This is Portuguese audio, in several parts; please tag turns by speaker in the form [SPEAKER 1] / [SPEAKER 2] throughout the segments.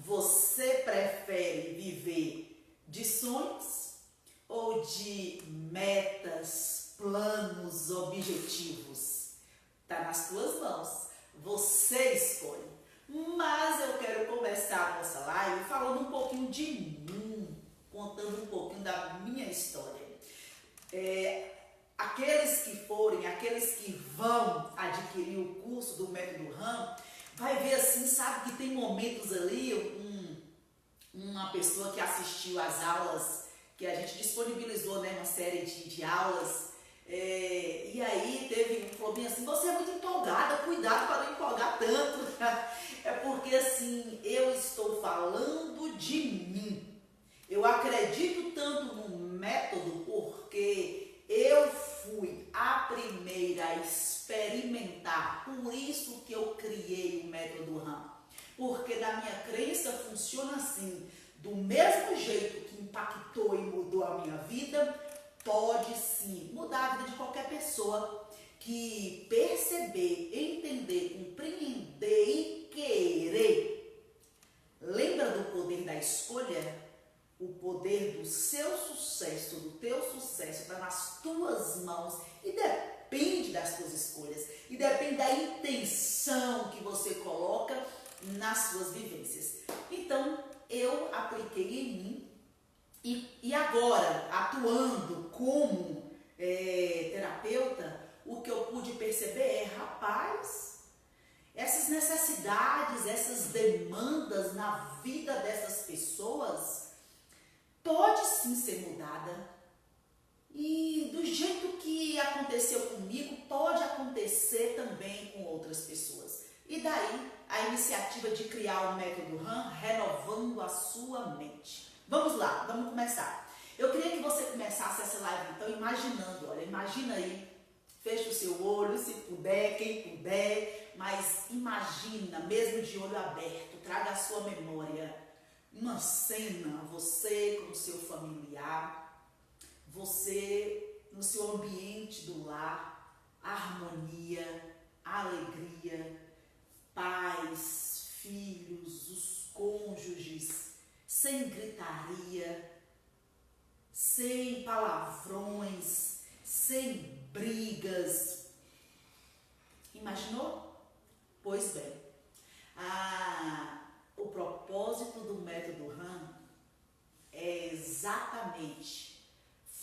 [SPEAKER 1] Você prefere viver de sonhos ou de metas, planos, objetivos? Tá nas tuas mãos. Você escolhe. Mas eu quero começar a nossa live falando um pouquinho de mim, contando um pouquinho da minha história. Aqueles que vão adquirir o curso do Método RAM, vai ver assim, sabe que tem momentos ali, uma pessoa que assistiu às aulas, que a gente disponibilizou, né, uma série de aulas, e aí teve um falou bem assim, você é muito empolgada, cuidado para não empolgar tanto. É porque assim, eu estou falando de mim. Eu acredito tanto no método porque eu fui a primeira a experimentar, por isso que eu criei o Método RAM. Porque na minha crença funciona assim, do mesmo jeito que impactou e mudou a minha vida, pode sim mudar a vida de qualquer pessoa que perceber, entender, compreender e querer. Lembra do poder da escolha? O poder do seu sucesso, do teu sucesso está nas tuas mãos e depende das tuas escolhas e depende da intenção que você coloca nas suas vivências. Então, eu apliquei em mim e agora, atuando como terapeuta, o que eu pude perceber rapaz, essas necessidades, essas demandas na vida dessas pessoas pode sim ser mudada. E do jeito que aconteceu comigo, pode acontecer também com outras pessoas. E daí a iniciativa de criar o Método RAM, renovando a sua mente. Vamos lá, vamos começar. Eu queria que você começasse essa live, então, imaginando, olha, imagina aí, fecha o seu olho, se puder, quem puder, mas imagina, mesmo de olho aberto, traga a sua memória, uma cena, você com o seu familiar, você no seu ambiente do lar, harmonia, alegria, pais, filhos, os cônjuges, sem gritaria, sem palavrões, sem brigas. Imaginou? Pois bem, o propósito do Método RAM é exatamente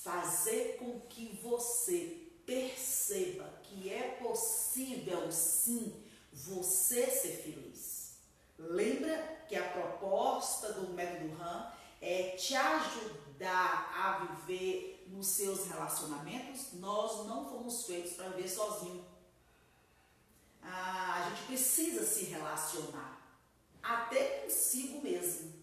[SPEAKER 1] fazer com que você perceba que é possível sim você ser feliz. Lembra que a proposta do Método RAM é te ajudar a viver nos seus relacionamentos? Nós não fomos feitos para viver sozinho. A gente precisa se relacionar, até consigo mesmo.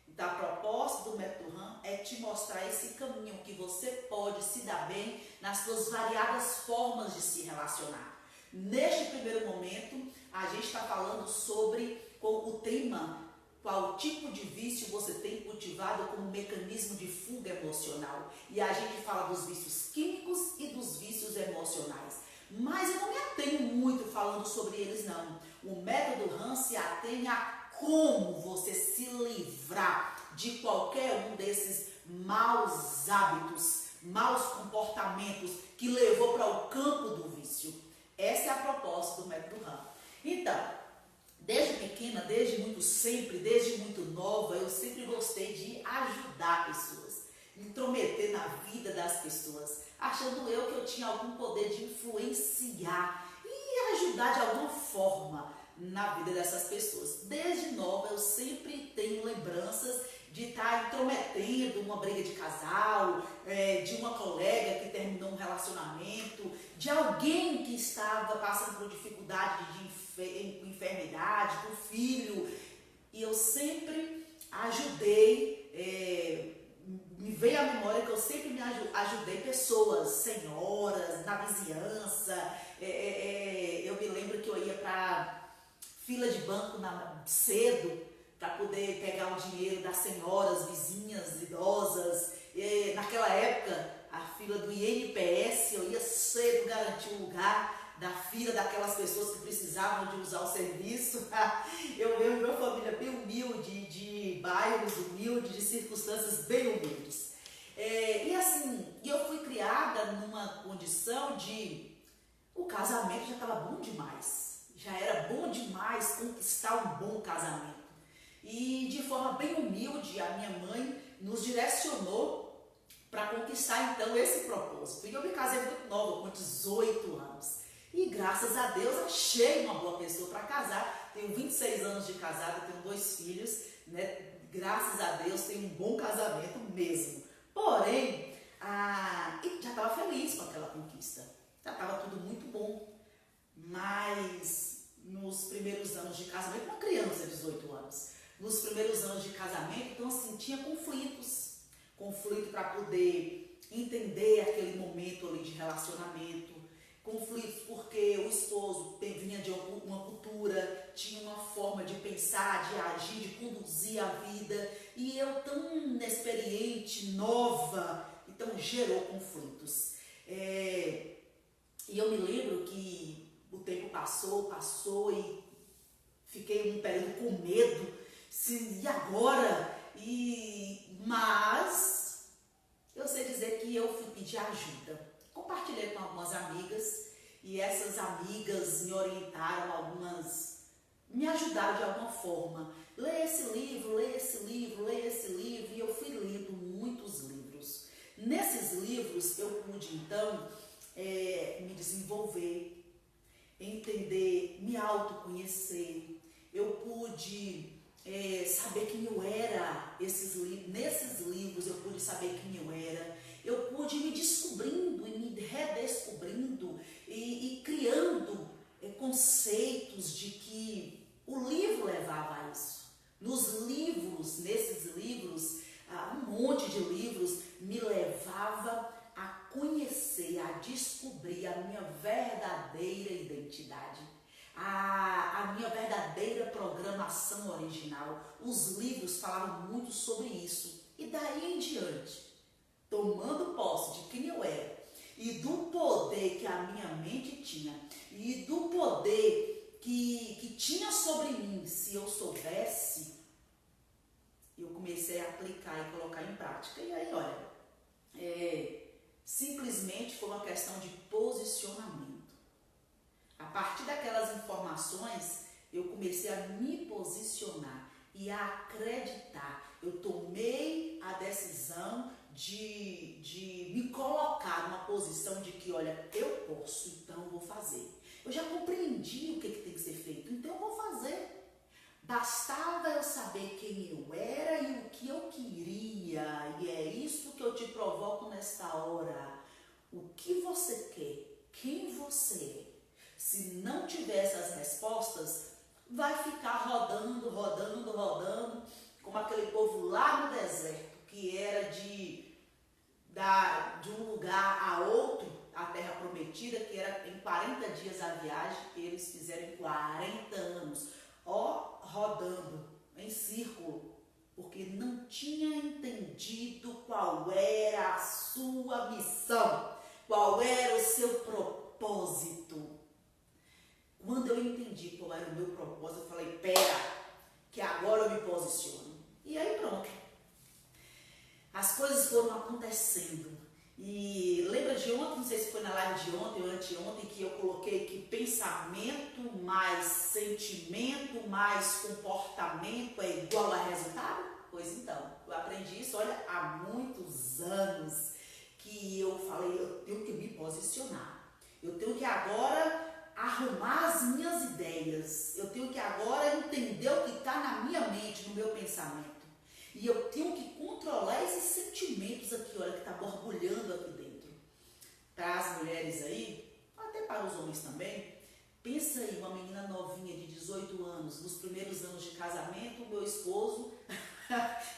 [SPEAKER 1] Então a proposta do Método RAM é te mostrar esse caminho que você pode se dar bem nas suas variadas formas de se relacionar. Neste primeiro momento, a gente está falando sobre o tema, qual tipo de vício você tem cultivado como mecanismo de fuga emocional. E a gente fala dos vícios químicos e dos vícios emocionais. Mas eu não me atenho muito falando sobre eles não. O Método RAM se atém a como você se livrar de qualquer um desses maus hábitos, maus comportamentos que levou para o campo do vício. Essa é a proposta do Método RAM. Então, desde pequena, desde muito nova, eu sempre gostei de ajudar pessoas, intrometer na vida das pessoas, achando eu que eu tinha algum poder de influenciar e ajudar de alguma forma na vida dessas pessoas. Desde nova eu sempre tenho lembranças de estar intrometendo uma briga de casal, de uma colega que terminou um relacionamento, de alguém que estava passando por dificuldade de enfermidade, com filho, e eu sempre ajudei, me veio à memória que eu sempre ajudei pessoas, senhoras, na vizinhança, eu me lembro que eu ia para fila de banco cedo para poder pegar o dinheiro das senhoras, vizinhas, idosas. Naquela época, a fila do INPS, eu ia cedo garantir um lugar da fila daquelas pessoas que precisavam de usar o serviço. Eu vejo minha família bem humilde, de bairros humildes, de circunstâncias bem humildes. E assim, eu fui criada numa condição de o casamento já estava bom demais. Já era bom demais conquistar um bom casamento. E de forma bem humilde, a minha mãe nos direcionou para conquistar então esse propósito. E eu me casei muito nova, com 18 anos. E graças a Deus achei uma boa pessoa para casar. Tenho 26 anos de casada, tenho 2 filhos, né? Graças a Deus tenho um bom casamento mesmo. Porém, já estava feliz com aquela conquista. Já estava tudo muito bom. Mas nos primeiros anos de casamento, uma criança de 18 anos, nos primeiros anos de casamento, então assim, tinha conflitos. Conflito para poder entender aquele momento ali de relacionamento. Conflitos porque o esposo vinha de uma cultura, tinha uma forma de pensar, de agir, de conduzir a vida. E eu tão inexperiente, nova, então gerou conflitos. E eu me lembro que o tempo passou e fiquei um período com medo. E agora? Mas eu sei dizer que eu fui pedir ajuda. Compartilhei com algumas amigas e essas amigas me orientaram, algumas me ajudaram de alguma forma. Leia esse livro, leia esse livro, leia esse livro, e eu fui lendo muitos livros. Nesses livros eu pude então me desenvolver, entender, me autoconhecer. Eu pude saber quem eu era. Nesses livros eu pude saber quem eu era. Eu pude ir me descobrindo e me redescobrindo e criando conceitos de que o livro levava a isso. Nesses livros, um monte de livros me levava a conhecer, a descobrir a minha verdadeira identidade, a minha verdadeira programação original. Os livros falavam muito sobre isso. E daí em diante, tomando posse de quem eu era e do poder que a minha mente tinha e do poder que tinha sobre mim, se eu soubesse, eu comecei a aplicar e colocar em prática. E aí, olha, simplesmente foi uma questão de posicionamento. A partir daquelas informações, eu comecei a me posicionar e a acreditar. Eu tomei a decisão de me colocar numa posição de que, olha, eu posso, então eu vou fazer. Eu já compreendi o que tem que ser feito, então eu vou fazer. Bastava eu saber quem eu era e o que eu queria, e é isso que eu te provoco nesta hora. O que você quer? Quem você é? Se não tiver essas respostas, vai ficar rodando, como aquele povo lá no deserto, que era de um lugar a outro, a terra prometida, que era em 40 dias a viagem, que eles fizeram em 40 anos, rodando em círculo, porque não tinha entendido qual era a sua missão, qual era o seu propósito. Quando eu entendi qual era o meu propósito, eu falei, pera, que agora eu me posiciono. E aí pronto. As coisas foram acontecendo. E lembra de ontem, não sei se foi na live de ontem ou anteontem, que eu coloquei que pensamento mais sentimento mais comportamento é igual a resultado? Pois então, eu aprendi isso, olha, há muitos anos que eu falei, eu tenho que me posicionar. Eu tenho que agora arrumar as minhas ideias. Eu tenho que agora entender o que está na minha mente, no meu pensamento. E eu tenho que controlar esses sentimentos aqui, olha, que está borbulhando aqui dentro. Para as mulheres aí, até para os homens também, pensa aí, uma menina novinha de 18 anos, nos primeiros anos de casamento, o meu esposo,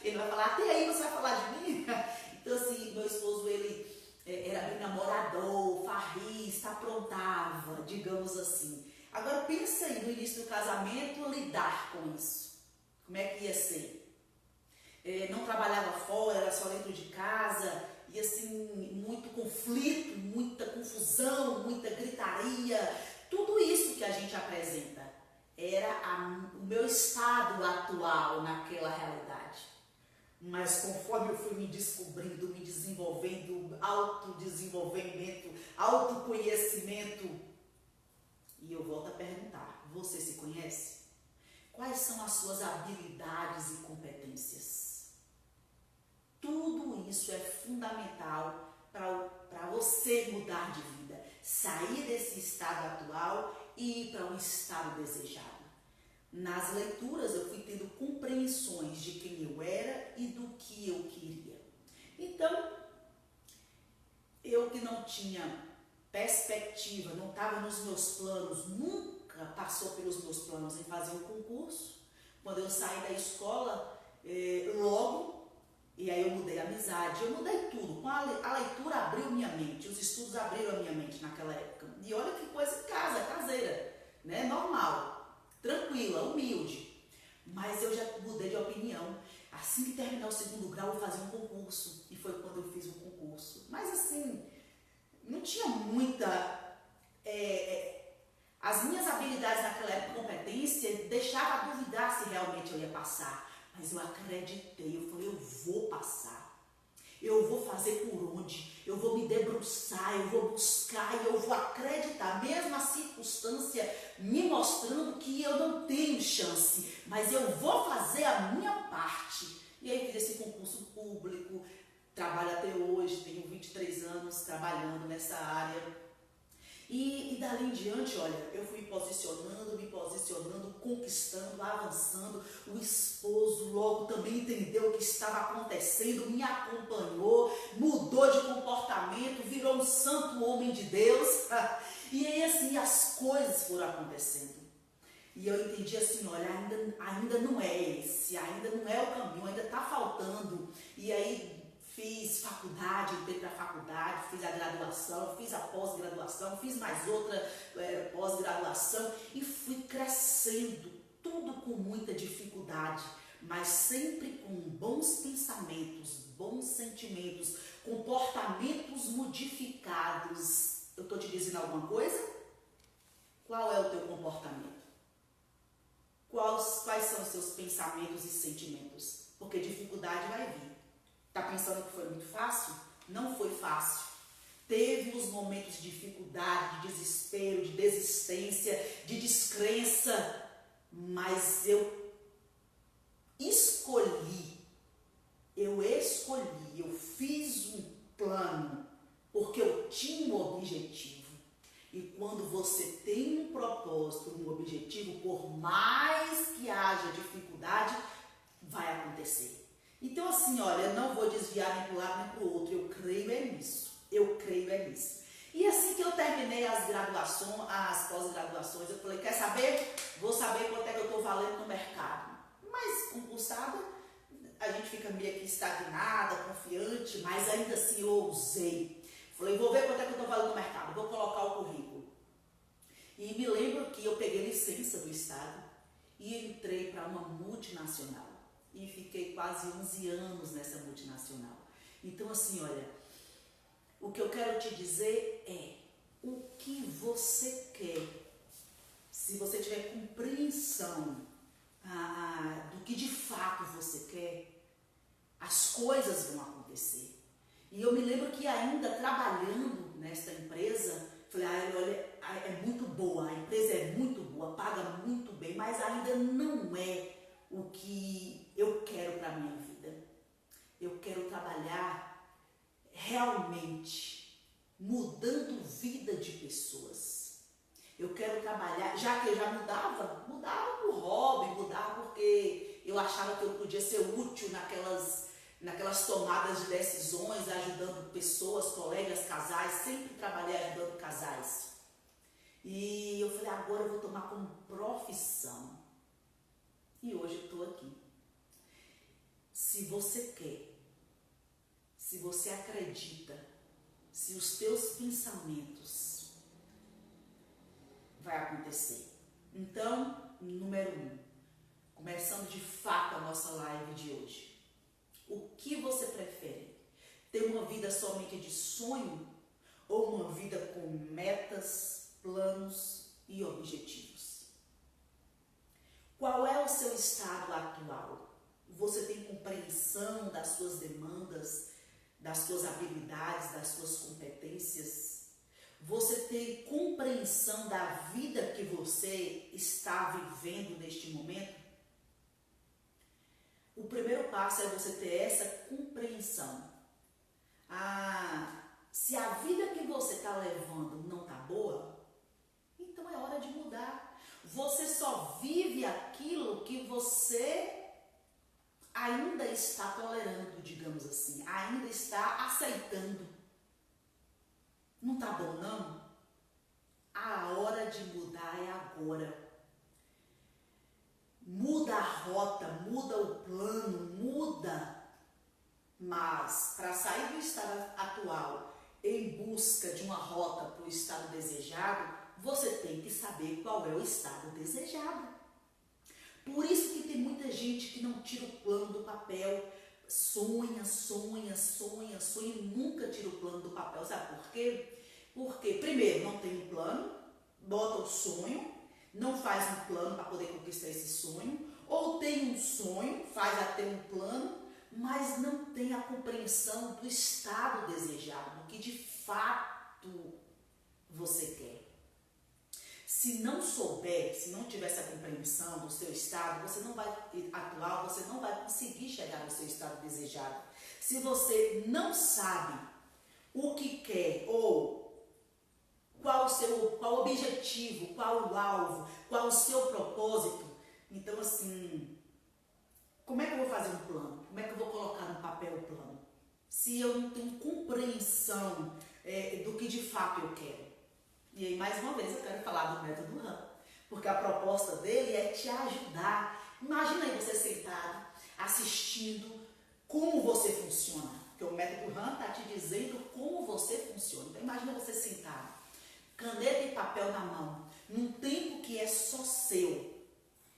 [SPEAKER 1] ele vai falar, até aí você vai falar de mim? Então assim, meu esposo, ele era bem namorador, farrista, aprontava, digamos assim. Agora pensa aí, no início do casamento, lidar com isso. Como é que ia ser? Não trabalhava fora, era só dentro de casa, e assim, muito conflito, muita confusão, muita gritaria, tudo isso que a gente apresenta era o meu estado atual naquela realidade. Mas conforme eu fui me descobrindo, me desenvolvendo, autodesenvolvimento, autoconhecimento, e eu volto a perguntar, você se conhece? Quais são as suas habilidades e competências? Tudo isso é fundamental para você mudar de vida, sair desse estado atual e ir para um estado desejado. Nas leituras eu fui tendo compreensões de quem eu era e do que eu queria. Então, eu que não tinha perspectiva, não estava nos meus planos, nunca passou pelos meus planos em fazer um concurso. Quando eu saí da escola, logo, e aí eu mudei a amizade, eu mudei tudo. A leitura abriu minha mente, os estudos abriram a minha mente naquela época. E olha que coisa caseira, né? Normal. Tranquila, humilde, mas eu já mudei de opinião. Assim que terminar o segundo grau, eu fazia um concurso, e foi quando eu fiz um concurso. Mas assim, não tinha muita... as minhas habilidades naquela época, competência, deixava a duvidar se realmente eu ia passar. Mas eu acreditei, eu falei, eu vou passar. Eu vou fazer por onde, eu vou me debruçar, eu vou buscar e eu vou acreditar, mesmo a circunstância me mostrando que eu não tenho chance, mas eu vou fazer a minha parte. E aí fiz esse concurso público, trabalho até hoje, tenho 23 anos trabalhando nessa área. E dali em diante, olha, eu fui me posicionando, conquistando, avançando. O esposo logo também entendeu o que estava acontecendo, me acompanhou, mudou de comportamento, virou um santo homem de Deus. E aí assim, as coisas foram acontecendo. E eu entendi assim, olha, ainda não é esse, ainda não é o caminho, ainda está faltando. E aí fiz faculdade, entrei para a faculdade, fiz a graduação, fiz a pós-graduação, fiz mais outra pós-graduação e fui crescendo, tudo com muita dificuldade, mas sempre com bons pensamentos, bons sentimentos, comportamentos modificados. Eu estou te dizendo alguma coisa? Qual é o teu comportamento? Quais são os seus pensamentos e sentimentos? Porque dificuldade vai vir. Está pensando que foi muito fácil? Não foi fácil. Teve os momentos de dificuldade, de desespero, de desistência, de descrença, mas eu escolhi, eu fiz um plano, porque eu tinha um objetivo. E quando você tem um propósito, um objetivo, por mais que haja dificuldade, vai acontecer. Então assim, olha, eu não vou desviar nem para um lado nem para o outro, eu creio nisso. E assim que eu terminei as pós-graduações, eu falei, quer saber? Vou saber quanto é que eu estou valendo no mercado. Mas concursada, a gente fica meio aqui estagnada, confiante, mas ainda assim eu ousei. Falei, vou ver quanto é que eu estou valendo no mercado, vou colocar o currículo. E me lembro que eu peguei licença do estado e entrei para uma multinacional. E fiquei quase 11 anos nessa multinacional. Então assim, olha, o que eu quero te dizer é o que você quer. Se você tiver compreensão do que de fato você quer, as coisas vão acontecer. E eu me lembro que ainda trabalhando nesta empresa, falei, olha, é muito boa, a empresa é muito boa, paga muito bem, mas ainda não é o que eu quero para a minha vida. Eu quero trabalhar realmente mudando vida de pessoas. Eu quero trabalhar, já que eu já mudava por hobby, mudava porque eu achava que eu podia ser útil naquelas tomadas de decisões, ajudando pessoas, colegas, casais, sempre trabalhei ajudando casais. E eu falei, agora eu vou tomar como profissão. E hoje eu estou aqui. Se você quer, se você acredita, se os teus pensamentos, vai acontecer. Então, número 1, começando de fato a nossa live de hoje. O que você prefere? Ter uma vida somente de sonho ou uma vida com metas, planos e objetivos? Qual é o seu estado atual? Você tem compreensão das suas demandas, das suas habilidades, das suas competências? Você tem compreensão da vida que você está vivendo neste momento? O primeiro passo é você ter essa compreensão. Se a vida que você está levando não está boa, então é hora de mudar. Você só vive aquilo que você ainda está tolerando, digamos assim, ainda está aceitando. Não está bom, não? A hora de mudar é agora. Muda a rota, muda o plano, muda. Mas, para sair do estado atual em busca de uma rota para o estado desejado, você tem que saber qual é o estado desejado. Por isso que tem muita gente que não tira o plano do papel, sonha e nunca tira o plano do papel. Sabe por quê? Porque, primeiro, não tem um plano, bota o sonho, não faz um plano para poder conquistar esse sonho, ou tem um sonho, faz até um plano, mas não tem a compreensão do estado desejado, do que de fato você quer. Se não souber, se não tiver essa compreensão do seu estado, você não vai atuar, você não vai conseguir chegar no seu estado desejado. Se você não sabe o que quer ou qual o objetivo, qual o alvo, qual o seu propósito, então assim, como é que eu vou fazer um plano? Como é que eu vou colocar no papel o plano? Se eu não tenho compreensão do que de fato eu quero. E aí, mais uma vez, eu quero falar do método RAM, porque a proposta dele é te ajudar. Imagina aí você sentado, assistindo como você funciona, porque o método RAM está te dizendo como você funciona. Então, imagina você sentado, caneta e papel na mão, num tempo que é só seu,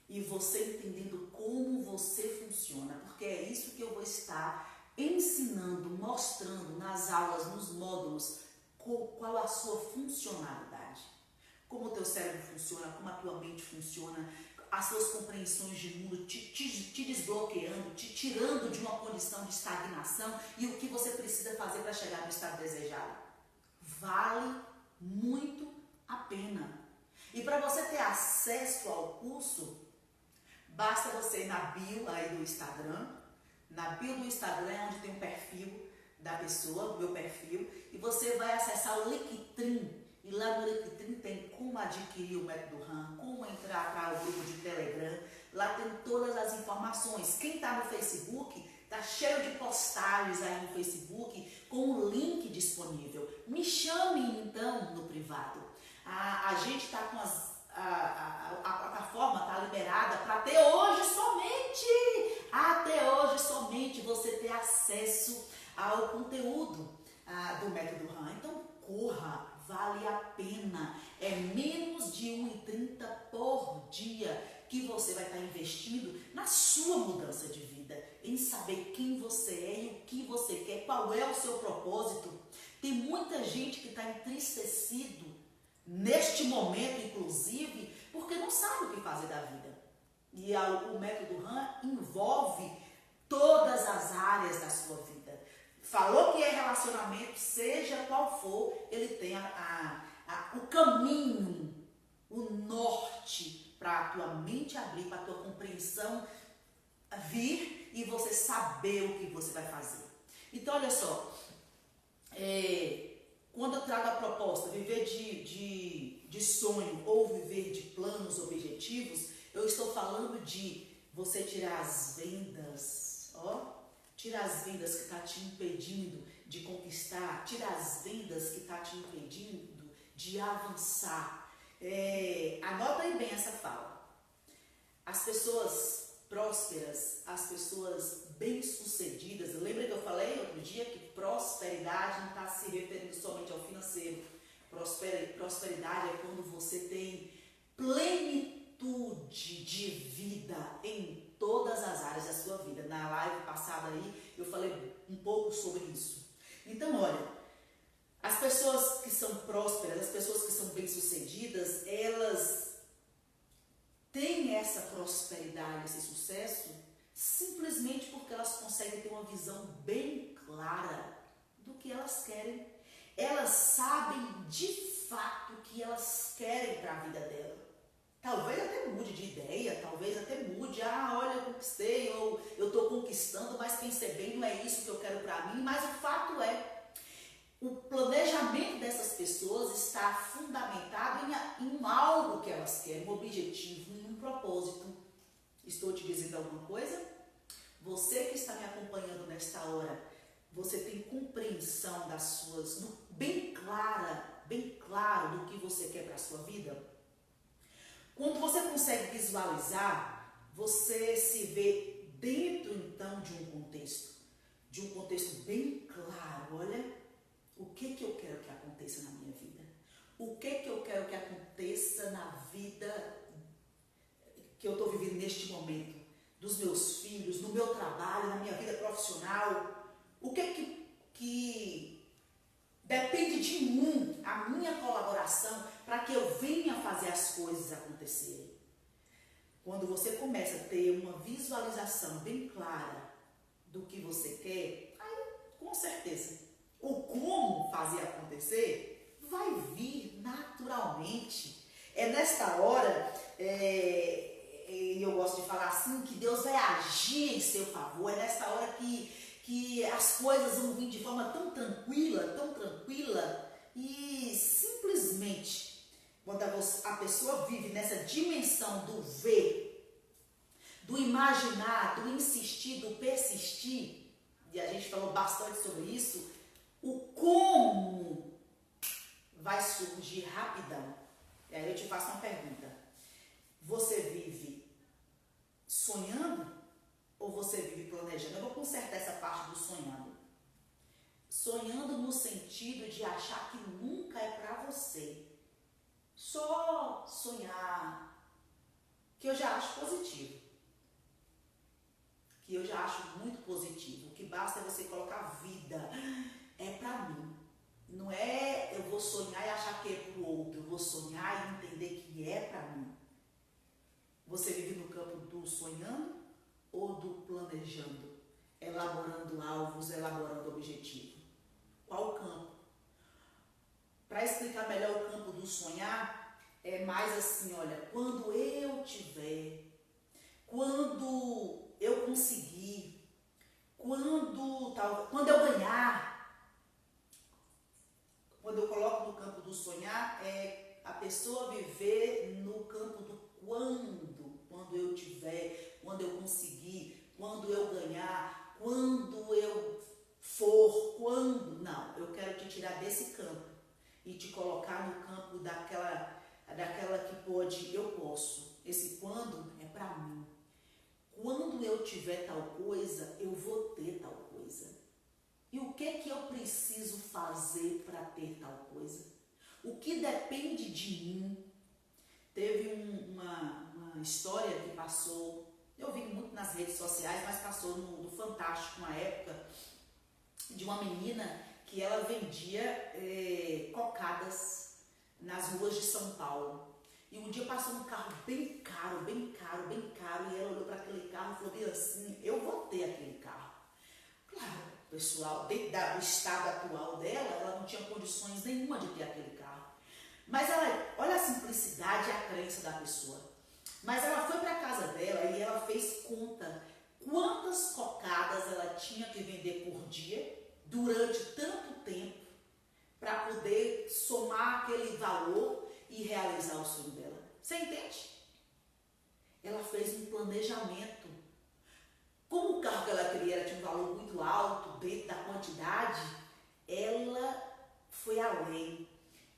[SPEAKER 1] e você entendendo como você funciona, porque é isso que eu vou estar ensinando, mostrando nas aulas, nos módulos, qual a sua funcionalidade, como o teu cérebro funciona, como a tua mente funciona, as suas compreensões de mundo, te desbloqueando, te tirando de uma condição de estagnação e o que você precisa fazer para chegar no estado desejado. Vale muito a pena. E para você ter acesso ao curso, basta você ir na bio aí do Instagram. Na bio do Instagram é onde tem um perfil da pessoa, o meu perfil, e você vai acessar o Linktree. E lá no Linktree tem como adquirir o método RAM, como entrar para o grupo de Telegram. Lá tem todas as informações. Quem está no Facebook, está cheio de postagens aí no Facebook com o link disponível. Me chame então no privado. A gente está com a plataforma está liberada para até hoje somente você ter acesso ao conteúdo do método RAM. Então corra, vale a pena. É menos de R$ 1,30 por dia que você vai estar investindo na sua mudança de vida, em saber quem você é e o que você quer, qual é o seu propósito. Tem muita gente que está entristecido neste momento, inclusive, porque não sabe o que fazer da vida. E o método RAM envolve todas as áreas da sua vida. Falou que é relacionamento, seja qual for, ele tem o caminho, o norte para a tua mente abrir, para a tua compreensão vir e você saber o que você vai fazer. Então, olha só, quando eu trago a proposta, viver de sonho ou viver de planos, objetivos, eu estou falando de você tirar as vendas, tira as vendas que está te impedindo de conquistar, tira as vendas que está te impedindo de avançar. Anota aí bem essa fala. As pessoas prósperas, as pessoas bem-sucedidas, lembra que eu falei outro dia que prosperidade não está se referindo somente ao financeiro. Prosperidade é quando você tem plenitude de vida em todas as áreas da sua vida. Na live passada aí eu falei um pouco sobre isso. Então, olha, as pessoas que são prósperas, as pessoas que são bem-sucedidas, elas têm essa prosperidade, esse sucesso, simplesmente uma visão bem clara do que elas querem. Elas sabem de fato o que elas querem para a vida dela. Talvez até mude de ideia, talvez até mude, olha, eu conquistei, ou eu estou conquistando, mas pensei bem, não é isso que eu quero para mim. Mas o fato é, o planejamento dessas pessoas está fundamentado em algo que elas querem, um objetivo, em um propósito. Estou te dizendo alguma coisa? Você que está me acompanhando nesta hora, você tem compreensão das suas, bem claro do que você quer para a sua vida? Quando você consegue visualizar, você se vê dentro então de um contexto bem claro. Olha, o que eu quero que aconteça na minha vida? O que eu quero que aconteça na vida que eu estou vivendo neste momento? Dos meus filhos, no meu trabalho, na minha vida profissional? O que depende de mim, a minha colaboração, para que eu venha fazer as coisas acontecerem? Quando você começa a ter uma visualização bem clara do que você quer, aí com certeza o como fazer acontecer vai vir naturalmente. É nesta hora, eu gosto de falar assim, que Deus vai agir em seu favor. É nesta hora que as coisas vão vir de forma tão tranquila, e simplesmente, quando a pessoa vive nessa dimensão do ver, do imaginar, do insistir, do persistir, e a gente falou bastante sobre isso, o como vai surgir rapidão. E aí eu te faço uma pergunta: você vive sonhando ou você vive planejando? Eu vou consertar essa parte do sonhando. Sonhando no sentido de achar que nunca é para você. Só sonhar, que eu já acho positivo. Que eu já acho muito positivo. O que basta é você colocar vida. É para mim. Não é eu vou sonhar e achar que é para o outro. Eu vou sonhar e entender que é para mim. Você vive no campo do sonhando ou do planejando? Elaborando alvos, elaborando objetivos? Qual campo? Para explicar melhor o campo do sonhar, é mais assim, olha, quando eu tiver, quando eu conseguir, quando eu ganhar, quando eu coloco no campo do sonhar, é a pessoa viver no campo do quando eu tiver, quando eu conseguir, quando eu ganhar, quando eu for, quando. Não, eu quero te tirar desse campo e te colocar no campo daquela que pode, eu posso. Esse quando é para mim. Quando eu tiver tal coisa, eu vou ter tal coisa. E o que eu preciso fazer para ter tal coisa? O que depende de mim? Teve uma história que passou, eu vi muito nas redes sociais, mas passou no Fantástico, uma época, de uma menina que ela vendia cocadas nas ruas de São Paulo. E um dia passou um carro bem caro, e ela olhou para aquele carro e falou bem assim: eu vou ter aquele carro. Claro, o pessoal, dentro do estado atual dela, ela não tinha condições nenhuma de ter aquele carro. Mas olha a simplicidade e a crença da pessoa. Mas ela foi para a casa dela e ela fez conta quantas cocadas ela tinha que vender por dia durante tanto tempo para poder somar aquele valor e realizar o sonho dela. Você entende? Ela fez um planejamento. Como o carro que ela queria tinha um valor muito alto dentro da quantidade, ela foi além.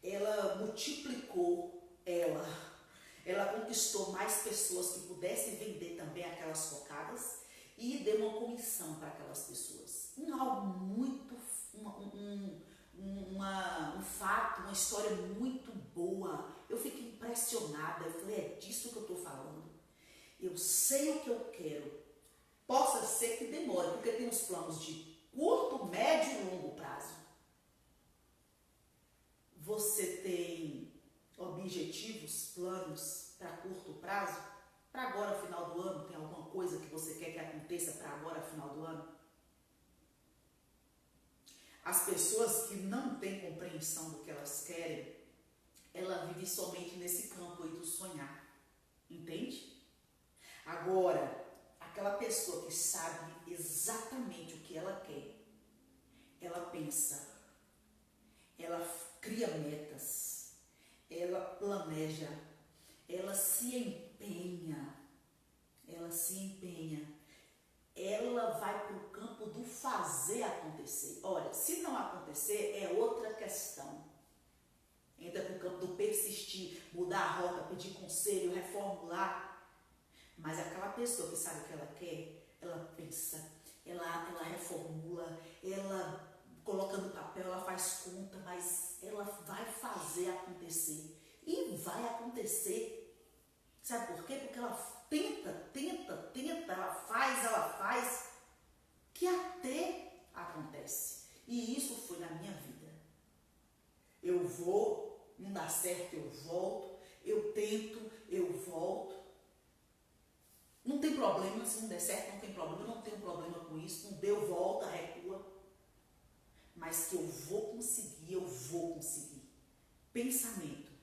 [SPEAKER 1] Ela multiplicou, ela conquistou mais pessoas que pudessem vender também aquelas cocadas e deu uma comissão para aquelas pessoas. Algo muito, um fato, uma história muito boa. Eu fiquei impressionada, eu falei, é disso que eu estou falando. Eu sei o que eu quero. Possa ser que demore, porque tem os planos de curto, médio e longo prazo. Você tem objetivos, planos para curto prazo? Para agora, final do ano, tem alguma coisa que você quer que aconteça para agora, final do ano? As pessoas que não têm compreensão do que elas querem, ela vive somente nesse campo aí do sonhar. Entende? Agora, aquela pessoa que sabe exatamente o que ela quer, ela pensa, ela cria metas, ela planeja, ela se empenha, ela vai para o campo do fazer acontecer. Olha, se não acontecer, é outra questão. Entra para o campo do persistir, mudar a rota, pedir conselho, reformular. Mas aquela pessoa que sabe o que ela quer, ela pensa, ela reformula, ela coloca no papel, ela faz conta, mas ela vai fazer acontecer. E vai acontecer. Sabe por quê? Porque ela tenta, ela faz, que até acontece. E isso foi na minha vida. Eu vou, não dá certo, eu volto, eu tento, eu volto. Não tem problema, se não der certo, não tem problema, eu não tenho problema com isso, não deu, volta, recua. Mas que eu vou conseguir. Pensamento.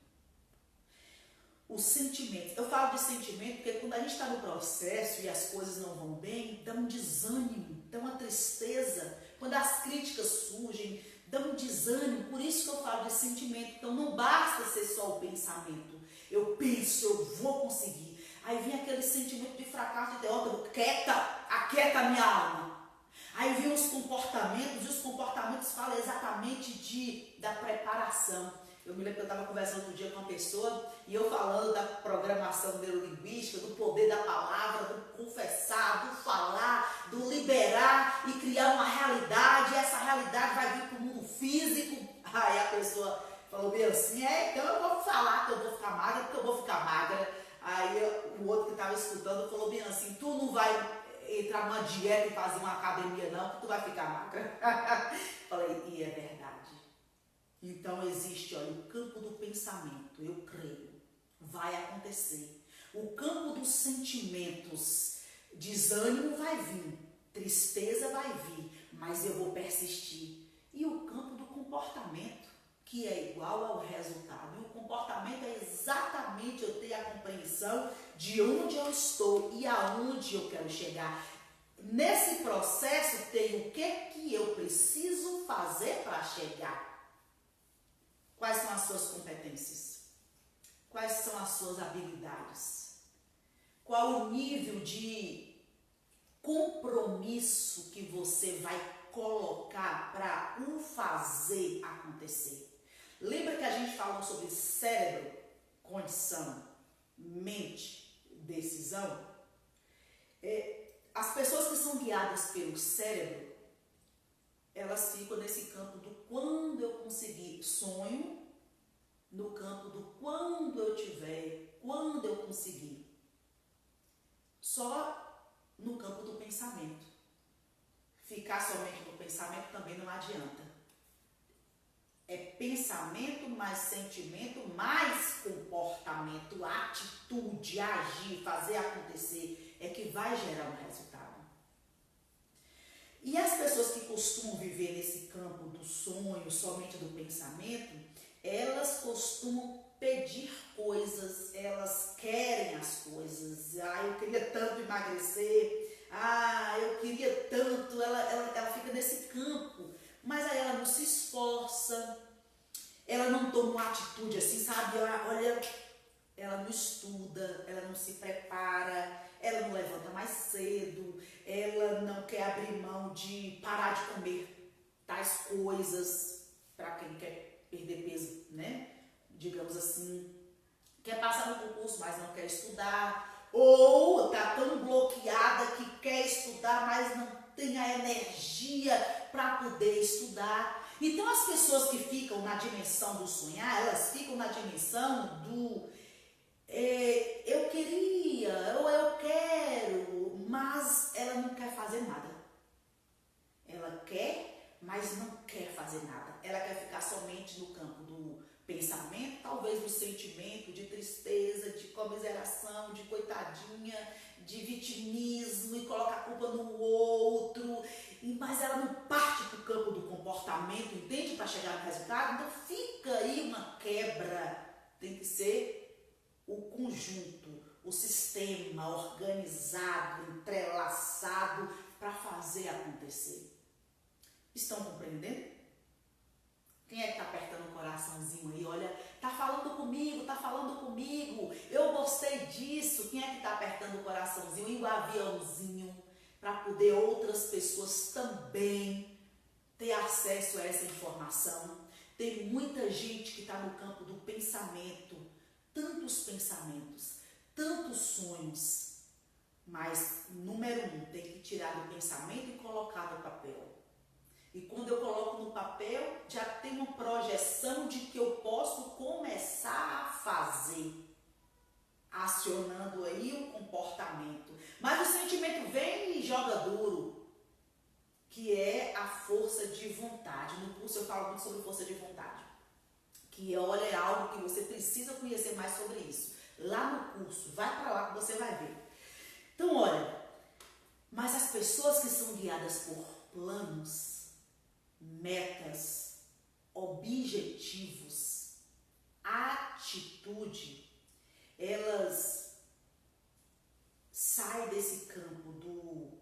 [SPEAKER 1] Os sentimentos. Eu falo de sentimento porque quando a gente está no processo e as coisas não vão bem, dá um desânimo, dá uma tristeza. Quando as críticas surgem, dá um desânimo. Por isso que eu falo de sentimento. Então não basta ser só o pensamento. Eu penso, eu vou conseguir. Aí vem aquele sentimento de fracasso, de derrota. Aquieta a minha alma. Aí vem os comportamentos, e os comportamentos falam exatamente da preparação. Eu me lembro que eu estava conversando outro dia com uma pessoa e eu falando da programação neurolinguística, do poder da palavra, do confessar, do falar, do liberar e criar uma realidade. E essa realidade vai vir para o mundo físico. Aí a pessoa falou bem assim, então eu vou falar que eu vou ficar magra, porque eu vou ficar magra. Aí o outro que estava escutando falou bem assim, tu não vai entrar numa dieta e fazer uma academia não, que tu vai ficar magra. Falei, e é verdade. Então existe, olha, o campo do pensamento, eu creio, vai acontecer. O campo dos sentimentos, desânimo vai vir, tristeza vai vir, mas eu vou persistir. E o campo do comportamento, que é igual ao resultado. E o comportamento é exatamente eu ter a compreensão de onde eu estou e aonde eu quero chegar. Nesse processo tem o que eu preciso fazer para chegar. Quais são as suas competências? Quais são as suas habilidades? Qual o nível de compromisso que você vai colocar para o fazer acontecer? Lembra que a gente falou sobre cérebro, condição, mente, decisão? As pessoas que são guiadas pelo cérebro, elas ficam nesse campo do quando eu conseguir, sonho, no campo do quando eu tiver, quando eu conseguir. Só no campo do pensamento. Ficar somente no pensamento também não adianta. É pensamento mais sentimento mais comportamento, atitude, agir, fazer acontecer, é que vai gerar um resultado. E as pessoas que costumam viver nesse campo do sonho, somente do pensamento, elas costumam pedir coisas, elas querem as coisas. Eu queria tanto emagrecer, eu queria tanto, ela fica nesse campo, mas aí ela não se esforça, ela não toma uma atitude assim, sabe? Olha, ela não estuda, ela não se prepara, ela não levanta mais cedo, ela não quer abrir mão de parar de comer tais coisas, para quem quer perder peso, né? Digamos assim, quer passar no concurso, mas não quer estudar, ou está tão bloqueada que quer estudar, mas não tem a energia para poder estudar. Então as pessoas que ficam na dimensão do sonhar, elas ficam na dimensão do eu queria, ou eu quero, mas ela não quer fazer nada. Ela quer, mas não quer fazer nada. Ela quer ficar somente no campo do pensamento, talvez do sentimento, de tristeza, de comiseração, de coitadinha, de vitimismo e colocar a culpa no outro. Mas ela não parte para o campo do comportamento. comportamento, entende? Para chegar no resultado. Então fica aí uma quebra. Tem que ser o conjunto, o sistema organizado, entrelaçado para fazer acontecer. Estão compreendendo? Quem é que está apertando o coraçãozinho aí? Olha, tá falando comigo, tá falando comigo. Eu gostei disso. Quem é que está apertando o coraçãozinho e o aviãozinho para poder outras pessoas também ter acesso a essa informação? Tem muita gente que está no campo do pensamento, tantos pensamentos, tantos sonhos, mas número 1, tem que tirar do pensamento e colocar no papel. E quando eu coloco no papel, já tem uma projeção de que eu posso começar a fazer, acionando aí o comportamento. Mas o sentimento vem e joga duro, que é a força de vontade. No curso eu falo muito sobre força de vontade, que olha, é algo que você precisa conhecer mais sobre isso. Lá no curso, vai para lá que você vai ver. Então, olha, mas as pessoas que são guiadas por planos, metas, objetivos, atitude, elas saem desse campo do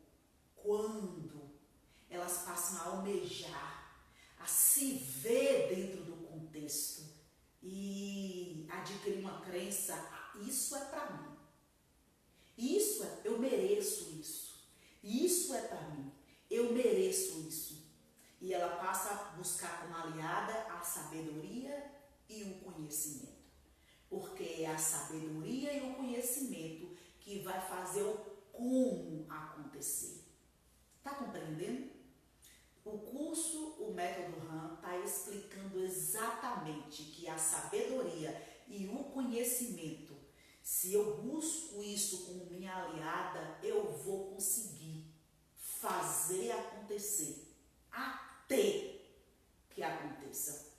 [SPEAKER 1] quando, elas passam a almejar, a se ver dentro do contexto e adquirir uma crença, isso é para mim, isso é, eu mereço isso é para mim, eu mereço isso. E ela passa a buscar como aliada a sabedoria e o conhecimento. Porque é a sabedoria e o conhecimento que vai fazer o como acontecer. Está compreendendo? O curso, o método RAM, está explicando exatamente que a sabedoria e o conhecimento, se eu busco isso como minha aliada, eu vou conseguir fazer acontecer. Até que aconteça.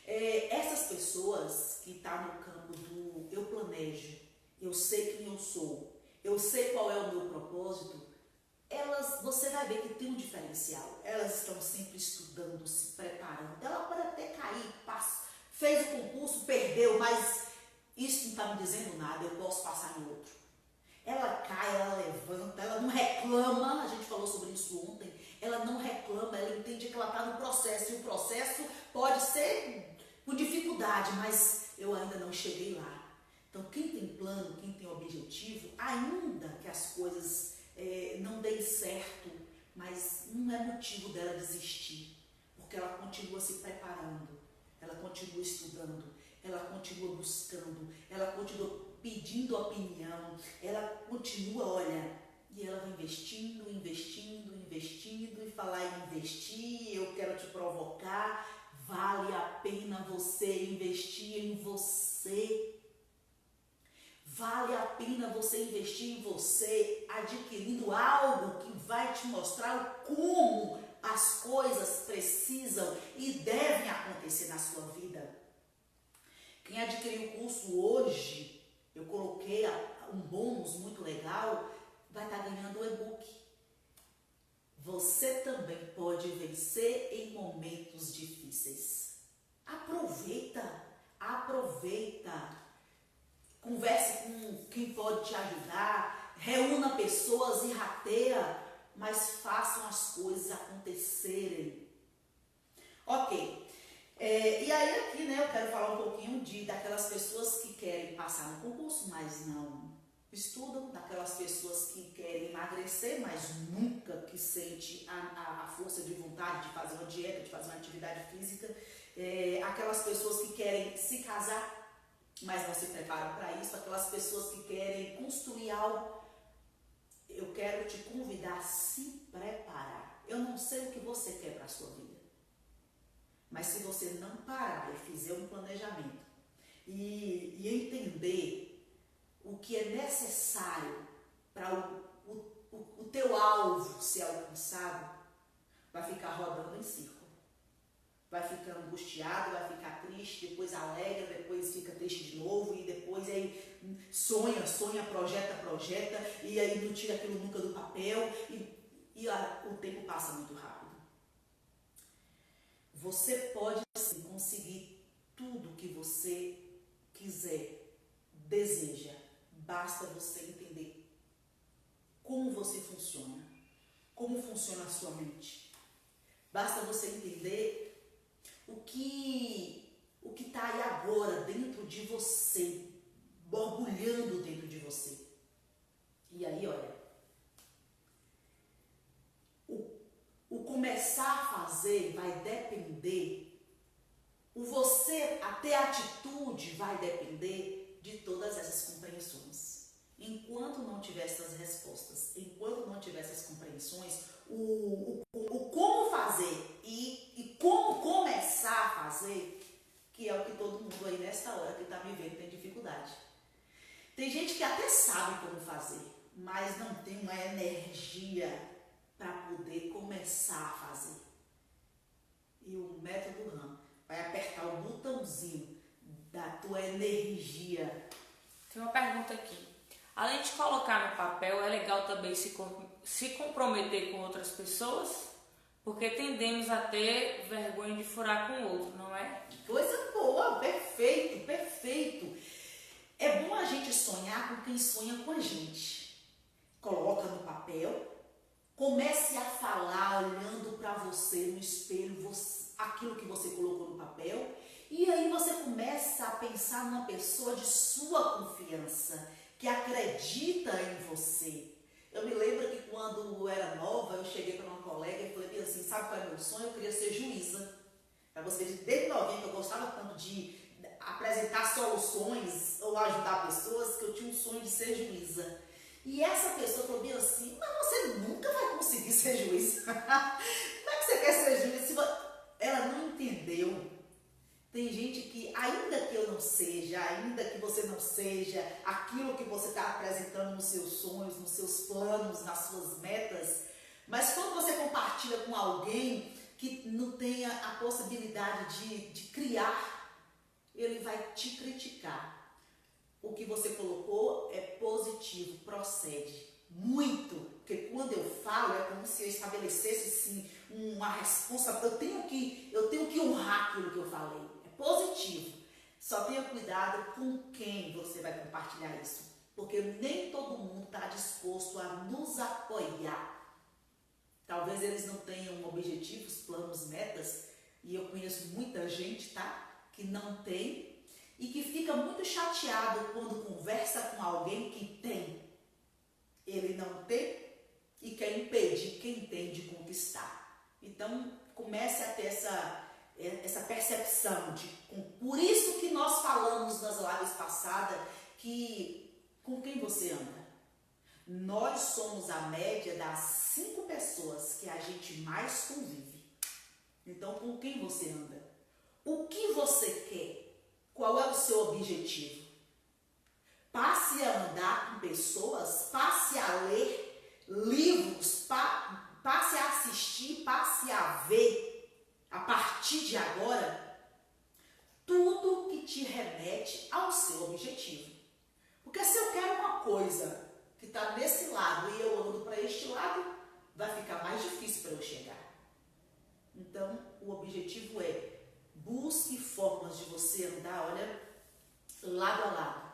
[SPEAKER 1] Essas pessoas que estão no campo do eu planejo, eu sei quem eu sou, eu sei qual é o meu propósito, elas, você vai ver que tem um diferencial. Elas estão sempre estudando, se preparando. Ela pode até cair, fez o concurso, perdeu, mas isso não está me dizendo nada, eu posso passar em outro. Ela cai, ela levanta, ela não reclama, a gente falou sobre isso ontem, ela não reclama, ela entende que ela está no processo, e o processo pode ser com dificuldade, mas eu ainda não cheguei lá. Então, quem tem plano, quem tem objetivo, ainda que as coisas não deem certo, mas não é motivo dela desistir, porque ela continua se preparando, ela continua estudando, ela continua buscando, ela continua pedindo opinião, ela continua, olha, e ela vai investindo, investindo, investindo, e falar em investir, eu quero te provocar, vale a pena você investir em você. Vale a pena você investir em você, adquirindo algo que vai te mostrar como as coisas precisam e devem acontecer na sua vida. Quem adquiriu o curso hoje, eu coloquei um bônus muito legal, vai estar ganhando o e-book. Você também pode vencer em momentos difíceis. Aproveita, aproveita. Converse com quem pode te ajudar, reúna pessoas e rateia, mas façam as coisas acontecerem. Ok. E aí aqui, né, eu quero falar um pouquinho daquelas pessoas que querem passar no concurso, mas não estudam, daquelas pessoas que querem emagrecer, mas nunca que sente a força de vontade de fazer uma dieta, de fazer uma atividade física, aquelas pessoas que querem se casar, mas não se preparam para isso, aquelas pessoas que querem construir algo. Eu quero te convidar a se preparar. Eu não sei o que você quer para a sua vida, mas se você não parar e fizer um planejamento e entender o que é necessário para o teu alvo ser alcançado, vai ficar rodando em círculo. Vai ficar angustiado, vai ficar triste, depois alegra, depois fica triste de novo, e depois aí sonha, projeta, e aí não tira aquilo nunca do papel, e o tempo passa muito rápido. Você pode sim conseguir tudo que você quiser, deseja. Basta você entender como você funciona, como funciona a sua mente. Basta você entender o que está aí agora dentro de você, borbulhando dentro de você. E aí, olha, o começar a fazer vai depender, o você, até a atitude vai depender de todas essas compreensões. Enquanto não tiver essas respostas, enquanto não tiver essas compreensões, o como fazer e como começar a fazer, que é o que todo mundo aí nessa hora que está vivendo tem dificuldade. Tem gente que até sabe como fazer, mas não tem uma energia para poder começar a fazer. E o método RAM vai apertar o botãozinho da tua energia.
[SPEAKER 2] Tem uma pergunta aqui. Além de colocar no papel, é legal também se comprometer com outras pessoas? Porque tendemos a ter vergonha de furar com o outro, não é?
[SPEAKER 1] Coisa boa, perfeito, perfeito. É bom a gente sonhar com quem sonha com a gente. Coloca no papel, comece a falar olhando para você no espelho, aquilo que você colocou no papel, e aí você começa a pensar numa pessoa de sua confiança, que acredita em você. Eu me lembro que quando eu era nova, eu cheguei para uma colega e falei assim, sabe qual é o meu sonho? Eu queria ser juíza. Para você ver, desde novinha que eu gostava tanto de apresentar soluções ou ajudar pessoas, que eu tinha um sonho de ser juíza. E essa pessoa falou bem assim, mas você nunca vai conseguir ser juiz. Como é que você quer ser juiz? Ela não entendeu. Tem gente que, ainda que eu não seja, ainda que você não seja aquilo que você está apresentando nos seus sonhos, nos seus planos, nas suas metas, mas quando você compartilha com alguém que não tenha a possibilidade de criar, ele vai te criticar. O que você colocou é positivo, procede muito, porque quando eu falo é como se eu estabelecesse sim uma responsabilidade, eu tenho que honrar aquilo que eu falei, é positivo. Só tenha cuidado com quem você vai compartilhar isso, porque nem todo mundo está disposto a nos apoiar. Talvez eles não tenham objetivos, planos, metas, e eu conheço muita gente, tá, que não tem, e que fica muito chateado quando conversa com alguém que tem. Ele não tem e quer impedir quem tem de conquistar. Então, comece a ter essa percepção por isso que nós falamos nas lives passadas, que com quem você anda. Nós somos a média das 5 pessoas que a gente mais convive. Então, com quem você anda? O que você quer? Qual é o seu objetivo? Passe a andar com pessoas, passe a ler livros, passe a assistir, passe a ver, a partir de agora, tudo que te remete ao seu objetivo. Porque se eu quero uma coisa que está desse lado e eu ando para este lado, vai ficar mais difícil para eu chegar. Então, o objetivo é busque formas de você andar, olha, lado a lado,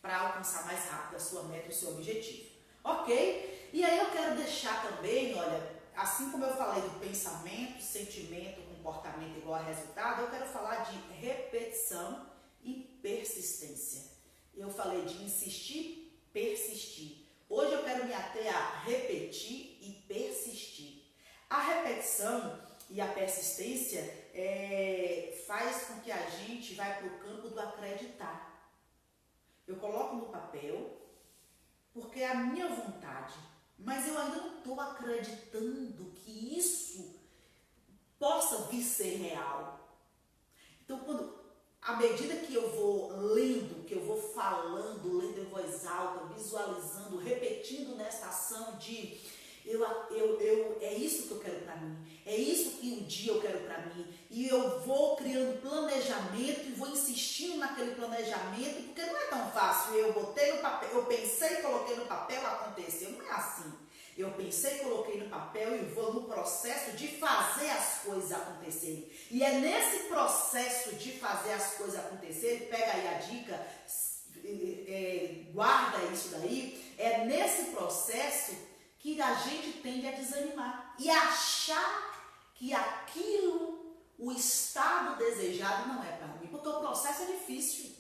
[SPEAKER 1] para alcançar mais rápido a sua meta, o seu objetivo. Ok? E aí eu quero deixar também, olha, assim como eu falei do pensamento, sentimento, comportamento igual a resultado, eu quero falar de repetição e persistência. Eu falei de insistir, persistir. Hoje eu quero me ater a repetir e persistir. A repetição e a persistência faz com que a gente vá para o campo do acreditar. Eu coloco no papel porque é a minha vontade, mas eu ainda não estou acreditando que isso possa vir ser real. Então, à medida que eu vou lendo, que eu vou falando, lendo em voz alta, visualizando, repetindo nesta ação de é isso que eu quero para mim, é isso que um dia eu quero para mim, e eu vou criando planejamento e vou insistindo naquele planejamento, porque não é tão fácil, eu botei no papel, eu pensei, coloquei no papel, aconteceu, não é assim. Eu pensei, coloquei no papel e vou no processo de fazer as coisas acontecerem. E é nesse processo de fazer as coisas acontecerem, pega aí a dica, guarda isso daí, é nesse processo que a gente tende a desanimar e achar que aquilo, o estado desejado não é para mim, porque o processo é difícil.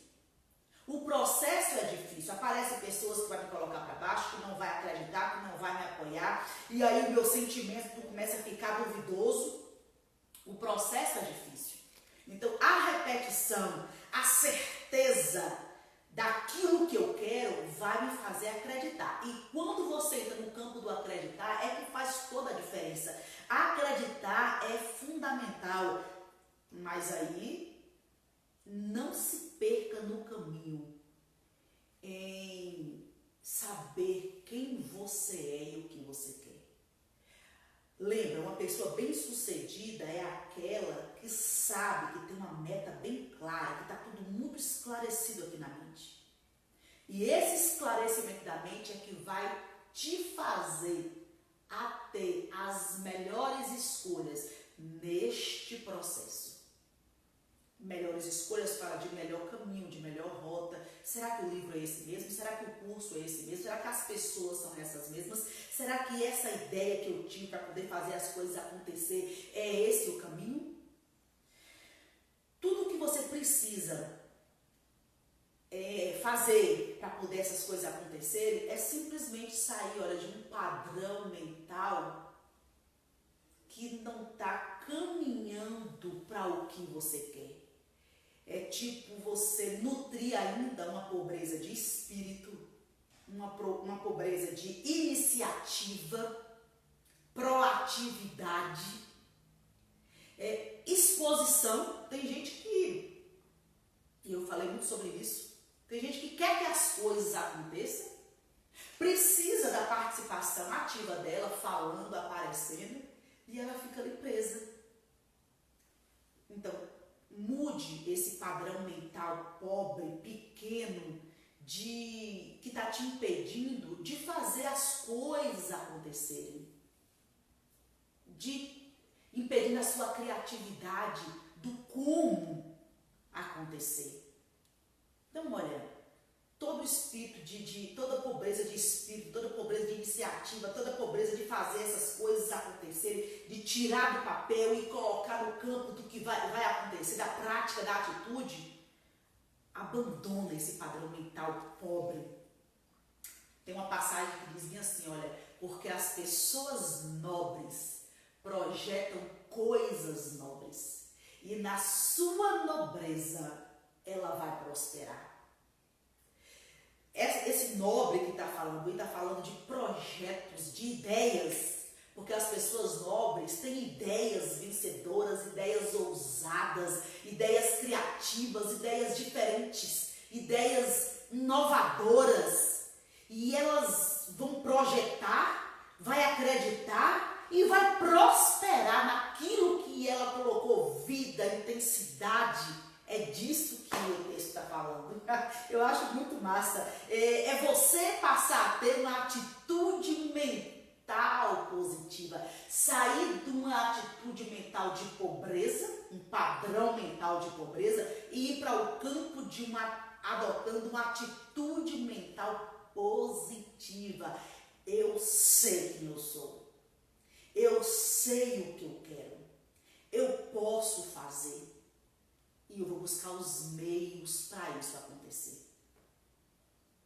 [SPEAKER 1] O processo é difícil. Aparecem pessoas que vão me colocar para baixo, que não vai acreditar, que não vai me apoiar, e aí o meu sentimento começa a ficar duvidoso. O processo é difícil. Então, a repetição, a certeza daquilo que eu quero vai me fazer acreditar. E quando você entra no campo do acreditar, é que faz toda a diferença. Acreditar é fundamental, mas aí não se perca no caminho em saber quem você é e o que você quer. Lembra, uma pessoa bem-sucedida é aquela que sabe, que tem uma meta bem clara, que está tudo muito esclarecido aqui na mente. E esse esclarecimento da mente é que vai te fazer a ter as melhores escolhas neste processo. Melhores escolhas fala de melhor caminho, de melhor rota. Será que o livro é esse mesmo? Será que o curso é esse mesmo? Será que as pessoas são essas mesmas? Será que essa ideia que eu tive para poder fazer as coisas acontecer é esse o caminho? Tudo que você precisa fazer para poder essas coisas acontecerem é simplesmente sair, olha, de um padrão mental que não está caminhando para o que você quer. É tipo você nutrir ainda uma pobreza de espírito, uma pobreza de iniciativa, proatividade, exposição. Tem gente que, e eu falei muito sobre isso, tem gente que quer que as coisas aconteçam, precisa da participação ativa dela, falando, aparecendo, e ela fica ali presa. Então, mude esse padrão mental pobre, pequeno, que está te impedindo de fazer as coisas acontecerem, impedindo a sua criatividade do como acontecer. Então, olha, todo espírito toda pobreza de espírito, toda pobreza de iniciativa, toda pobreza de fazer essas coisas acontecerem, de tirar do papel e colocar no campo do que vai acontecer, da prática, da atitude, abandona esse padrão mental pobre. Tem uma passagem que diz bem assim, olha, porque as pessoas nobres projetam coisas nobres e na sua nobreza ela vai prosperar. Esse nobre que está falando, ele está falando de projetos, de ideias, porque as pessoas nobres têm ideias vencedoras, ideias ousadas, ideias criativas, ideias diferentes, ideias inovadoras, e elas vão projetar, vai acreditar e vai prosperar naquilo que ela colocou vida, intensidade. É disso que o texto está falando. Eu acho muito massa. É você passar a ter uma atitude mental positiva. Sair de uma atitude mental de pobreza, um padrão mental de pobreza, e ir para o campo adotando uma atitude mental positiva. Eu sei quem eu sou. Eu sei o que eu quero. Eu posso fazer. E eu vou buscar os meios para isso acontecer.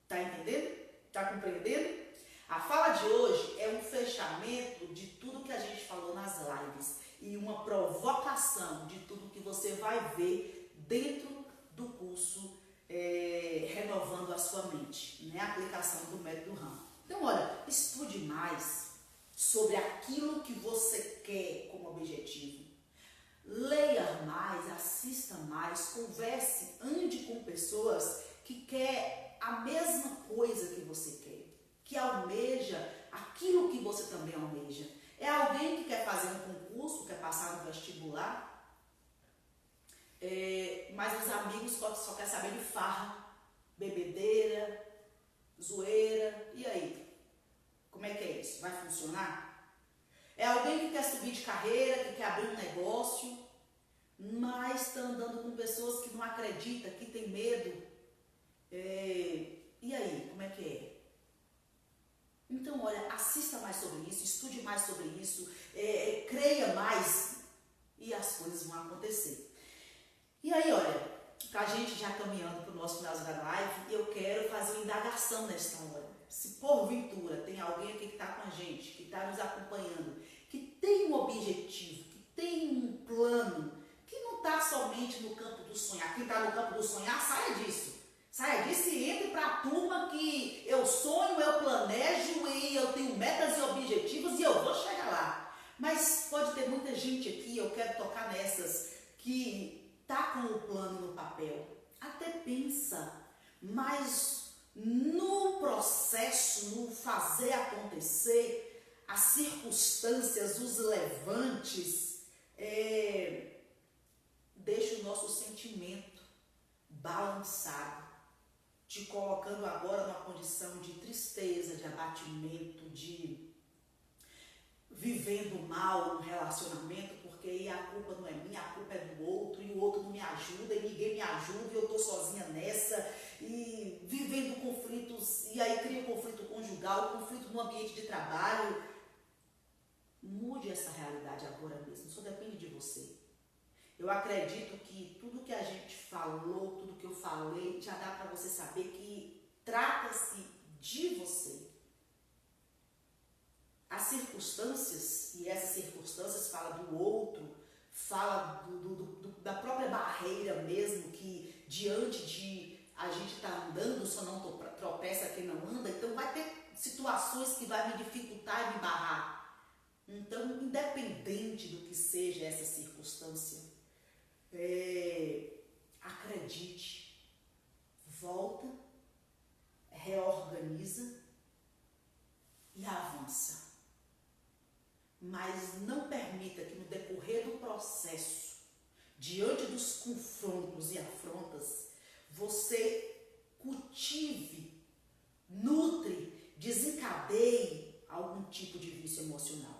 [SPEAKER 1] Tá entendendo? Tá compreendendo? A fala de hoje é um fechamento de tudo que a gente falou nas lives e uma provocação de tudo que você vai ver dentro do curso Renovando a Sua Mente, né? A aplicação do método RAM. Então, olha, estude mais sobre aquilo que você quer como objetivo. Leia mais, assista mais, converse, ande com pessoas que querem a mesma coisa que você quer, que almeja aquilo que você também almeja. É alguém que quer fazer um concurso, quer passar no vestibular, mas os amigos só querem saber de farra, bebedeira, zoeira, e aí? Como é que é isso? Vai funcionar? É alguém que quer subir de carreira, que quer abrir um negócio, mas está andando com pessoas que não acreditam, que tem medo. E aí, como é que é? Então, olha, assista mais sobre isso, estude mais sobre isso, creia mais e as coisas vão acontecer. E aí, olha, pra gente já caminhando para o nosso finalzinho da live, eu quero fazer uma indagação nesta hora. Se porventura tem alguém aqui que está com a gente, que está nos acompanhando, que tem um objetivo, que tem um plano, que não está somente no campo do sonhar. Quem está no campo do sonhar, saia disso. Saia disso e entre para a turma que eu sonho, eu planejo e eu tenho metas e objetivos e eu vou chegar lá. Mas pode ter muita gente aqui, eu quero tocar nessas, que está com o plano no papel. Até pensa, mas no processo, no fazer acontecer, as circunstâncias, os levantes, deixa o nosso sentimento balançado, te colocando agora numa condição de tristeza, de abatimento, de vivendo mal no relacionamento, porque aí a culpa não é minha, a culpa é do outro, e o outro não me ajuda, e ninguém me ajuda, e eu estou sozinha nessa, e vivendo conflitos, e aí cria um conflito conjugal, conflito no ambiente de trabalho. Mude essa realidade agora mesmo, só depende de você. Eu acredito que tudo que a gente falou, tudo que eu falei, já dá para você saber que trata-se de você. As circunstâncias, e essas circunstâncias falam do outro, fala da própria barreira mesmo, que diante de a gente estar andando, só não tropeça quem não anda, então vai ter situações que vai me dificultar e me barrar. Então, independente do que seja essa circunstância, acredite, volta, reorganiza e avança. Mas não permita que no decorrer do processo, diante dos confrontos e afrontas, você cultive, nutre, desencadeie algum tipo de vício emocional.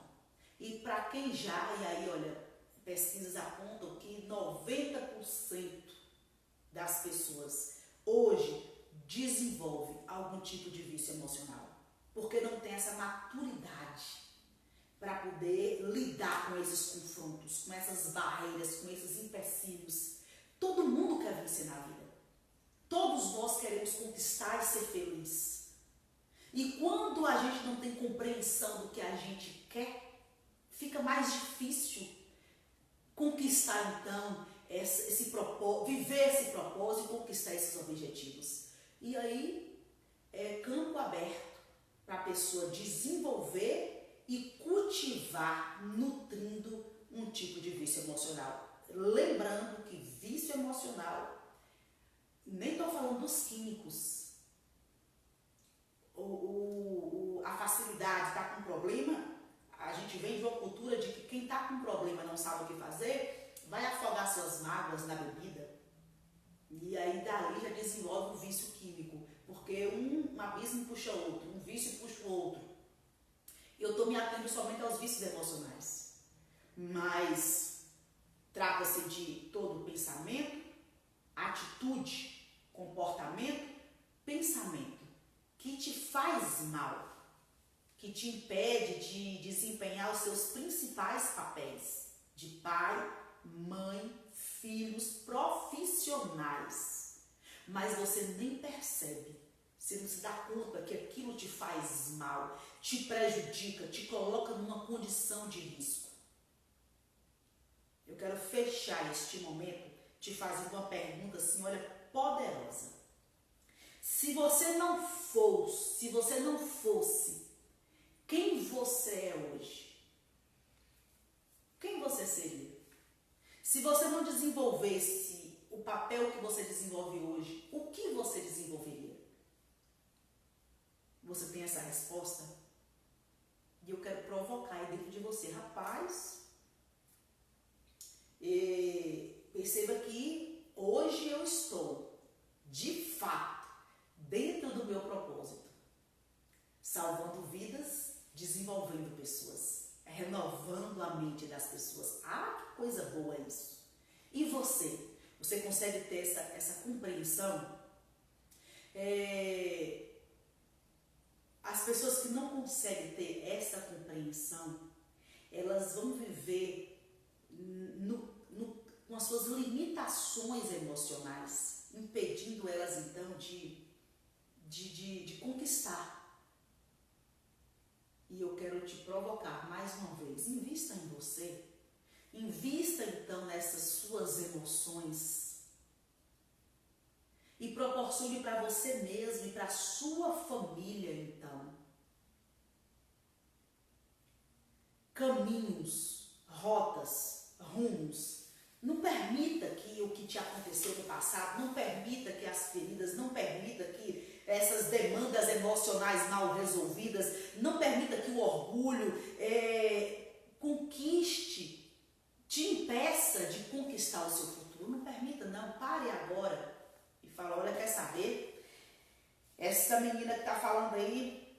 [SPEAKER 1] E para quem já, e aí olha, pesquisas apontam que 90% das pessoas hoje desenvolve algum tipo de vício emocional, porque não tem essa maturidade para poder lidar com esses confrontos, com essas barreiras, com esses empecilhos. Todo mundo quer vencer na vida. Todos nós queremos conquistar e ser feliz. E quando a gente não tem compreensão do que a gente quer, fica mais difícil conquistar então viver esse propósito e conquistar esses objetivos. E aí é campo aberto para a pessoa desenvolver e cultivar, nutrindo um tipo de vício emocional. Lembrando que vício emocional, nem estou falando dos químicos, a facilidade, está com problema, a gente vem de uma cultura de que quem está com problema não sabe o que fazer, vai afogar suas mágoas na bebida, e aí dali já desenvolve o vício químico, porque um abismo puxa outro, um vício puxa o outro. Eu estou me atendo somente aos vícios emocionais, mas trata-se de todo pensamento, atitude, comportamento, pensamento que te faz mal, que te impede de desempenhar os seus principais papéis de pai, mãe, filhos, profissionais. Mas você nem percebe, você não se dá conta que aquilo te faz mal, te prejudica, te coloca numa condição de risco. Eu quero fechar este momento te fazendo uma pergunta assim, olha, poderosa. Se você não fosse quem você é hoje, quem você seria? Se você não desenvolvesse o papel que você desenvolve hoje, o que você desenvolveria? Você tem essa resposta? E eu quero provocar aí dentro de você, rapaz, perceba que hoje eu estou, de fato, dentro do meu propósito, salvando vidas lavando a mente das pessoas. Ah, que coisa boa isso! E você? Você consegue ter essa compreensão? As pessoas que não conseguem ter essa compreensão, elas vão viver com as suas limitações emocionais, impedindo elas então de conquistar. E eu quero te provocar mais uma vez, invista em você, invista então nessas suas emoções e proporcione para você mesmo e para a sua família então caminhos, rotas, rumos. Não permita que o que te aconteceu no passado, não permita que as feridas, não permita que essas demandas emocionais mal resolvidas, não permita que o orgulho conquiste, te impeça de conquistar o seu futuro. Não permita, não. Pare agora e fala, olha, quer saber? Essa menina que está falando aí,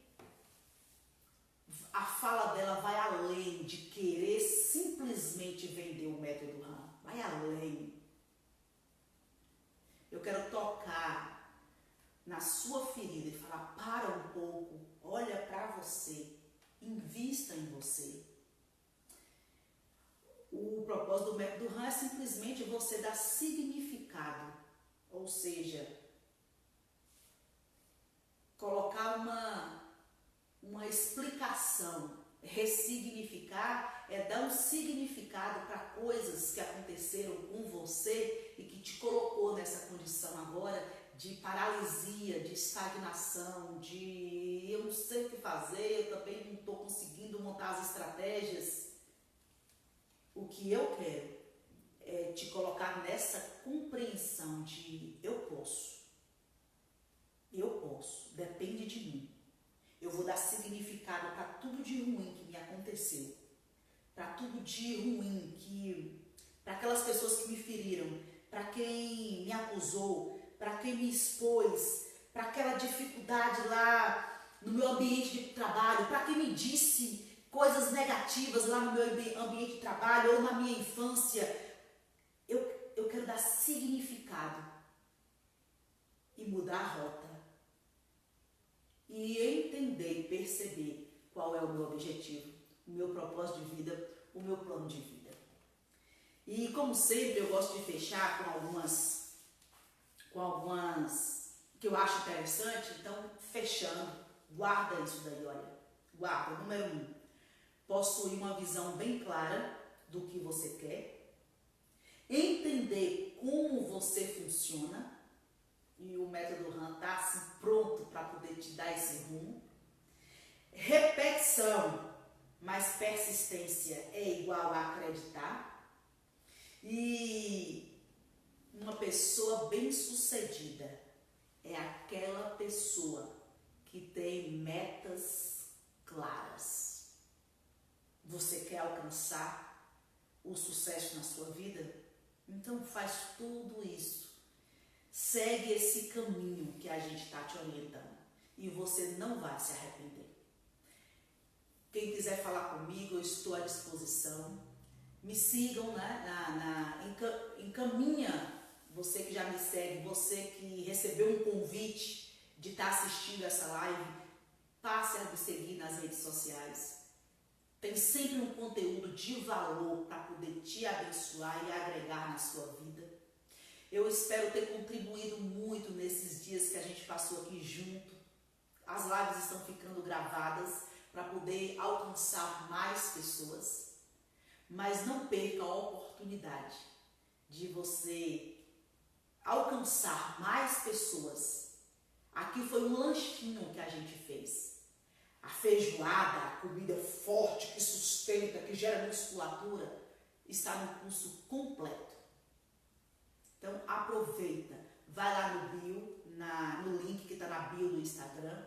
[SPEAKER 1] a fala dela vai além de querer simplesmente vender o método RAM. Vai além. Eu quero tocar na sua ferida e falar, para um pouco, olha para você, invista em você. O propósito do método RAM é simplesmente você dar significado, ou seja, colocar uma explicação. Ressignificar é dar um significado para coisas que aconteceram com você e que te colocou nessa condição agora de paralisia, de estagnação, de eu não sei o que fazer, eu também não estou conseguindo montar as estratégias. O que eu quero é te colocar nessa compreensão de eu posso, depende de mim. Eu vou dar significado para tudo de ruim que me aconteceu, para tudo de ruim para aquelas pessoas que me feriram, para quem me acusou, para quem me expôs, para aquela dificuldade lá no meu ambiente de trabalho, para quem me disse coisas negativas lá no meu ambiente de trabalho ou na minha infância. Eu quero dar significado e mudar a rota. E entender e perceber qual é o meu objetivo, o meu propósito de vida, o meu plano de vida. E como sempre eu gosto de fechar com algumas que eu acho interessante. Então, fechando, guarda isso daí, olha. Guarda, número 1, possuir uma visão bem clara do que você quer, entender como você funciona. E o método RAM está assim, pronto para poder te dar esse rumo. Repetição, mas persistência é igual a acreditar. E uma pessoa bem-sucedida é aquela pessoa que tem metas claras. Você quer alcançar o sucesso na sua vida? Então faz tudo isso. Segue esse caminho que a gente está te orientando e você não vai se arrepender. Quem quiser falar comigo, eu estou à disposição. Me sigam, né? Encaminha, você que já me segue, você que recebeu um convite de estar assistindo essa live, passe a me seguir nas redes sociais. Tem sempre um conteúdo de valor para poder te abençoar e agregar na sua vida. Eu espero ter contribuído muito nesses dias que a gente passou aqui junto. As lives estão ficando gravadas para poder alcançar mais pessoas. Mas não perca a oportunidade de você alcançar mais pessoas. Aqui foi um lanchinho que a gente fez. A feijoada, a comida forte, que sustenta, que gera musculatura, está no curso completo. Então aproveita, vai lá no bio, no link que está na bio do Instagram,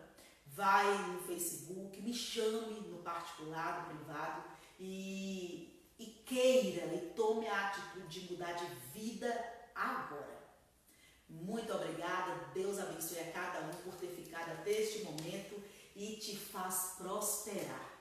[SPEAKER 1] vai no Facebook, me chame no particular, no privado e queira e tome a atitude de mudar de vida agora. Muito obrigada, Deus abençoe a cada um por ter ficado até este momento e te faz prosperar.